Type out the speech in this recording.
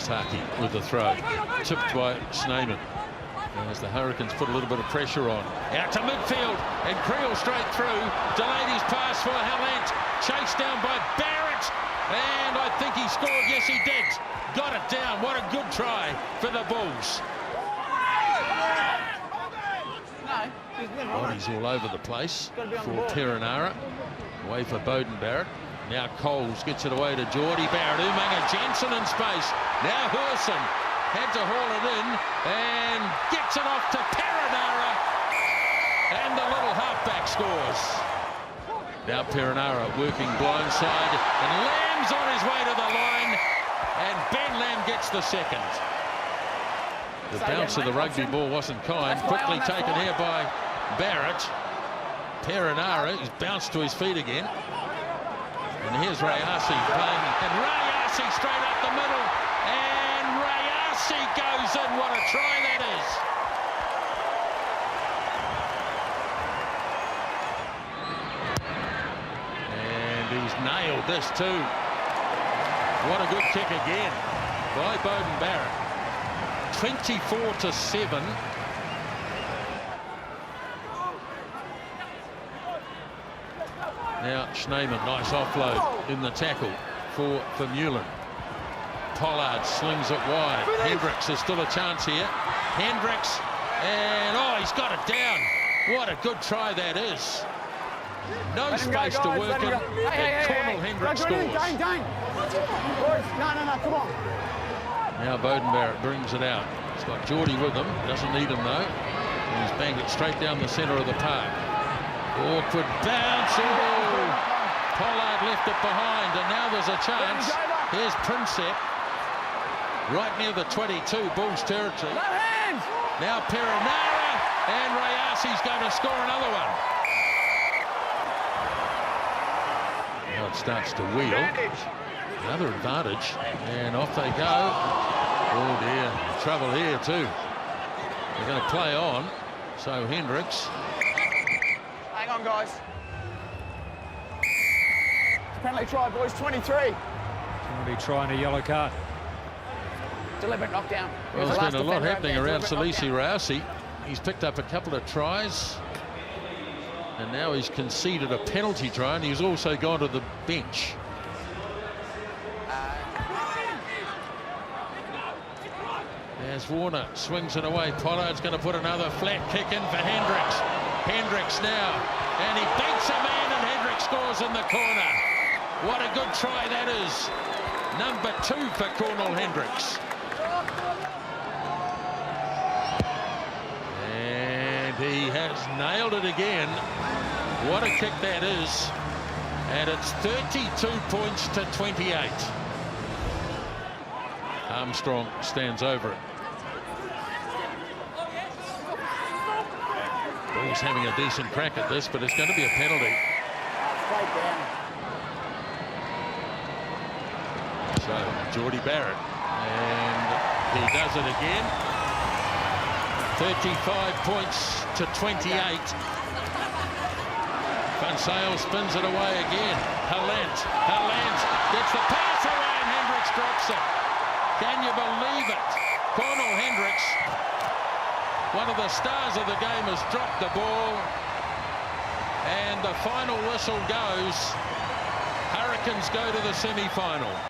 Taki with the throw. Tipped by Schneemann. As the Hurricanes put a little bit of pressure on. Out to midfield, and Creel straight through. Delayed his pass for Hallant. Chased down by Barrett. And I think he scored. Yes, he did. Got it down. What a good try for the Bulls. Bodies all over the place for Perenara. Away for Beauden Barrett. Now Coles gets it away to Geordie Barrett. Umaga Jensen in space. Now Hurson had to haul it in and gets it off to Perenara. And the little halfback scores. Now Perenara working blindside, and Lamb's on his way to the line, and Ben Lamb gets the second. The bounce of the rugby ball wasn't kind. Quickly taken here by Barrett. Perenara, he's bounced to his feet again. And here's Rayasi playing, and Rayasi straight up the middle, and Rayasi goes in. What a try that is. And he's nailed this too. What a good kick again by Beauden Barrett. 24-7. Now Schneemann, nice offload in the tackle for Vermeulen. Pollard slings it wide. Hendricks, there's still a chance here. Hendricks, and oh, he's got it down. What a good try that is. No space to work in, and Cornel Hendricks scores. No, come on. Now Beauden Barrett brings it out. He's got Geordie with him. Doesn't need him though. And he's banged it straight down the centre of the park. Awkward bounce. Oh, Pollard left it behind, and now there's a chance. Here's Prinsep, right near the 22, Bulls territory. Now Perenara, and Rayasi's going to score another one. Now it starts to wheel. Another advantage, and off they go. Oh dear, trouble here too. They're going to play on. So Hendricks. Hang on, guys. Penalty try, boys. 23. Penalty try and a yellow card. Deliberate knockdown. Well, there's been a lot happening around Salesi Rayasi. He's picked up a couple of tries, and now he's conceded a penalty try, and he's also gone to the bench. As Warner swings it away, Pollard's going to put another flat kick in for Hendricks. Hendricks now, and he beats a man, and Hendricks scores in the corner. What a good try that is. Number 2 for Cornel Hendricks. And he has nailed it again. What a kick that is. And it's 32 points to 28. Armstrong stands over it. Bulls having a decent crack at this, but it's going to be a penalty. So Geordie Barrett, and he does it again. 35 points to 28. Van Sale spins it away again. Hallant gets the pass away, and Hendricks drops it. Can you believe it? Cornel Hendricks, one of the stars of the game, has dropped the ball, and the final whistle goes. Hurricanes go to the semi-final.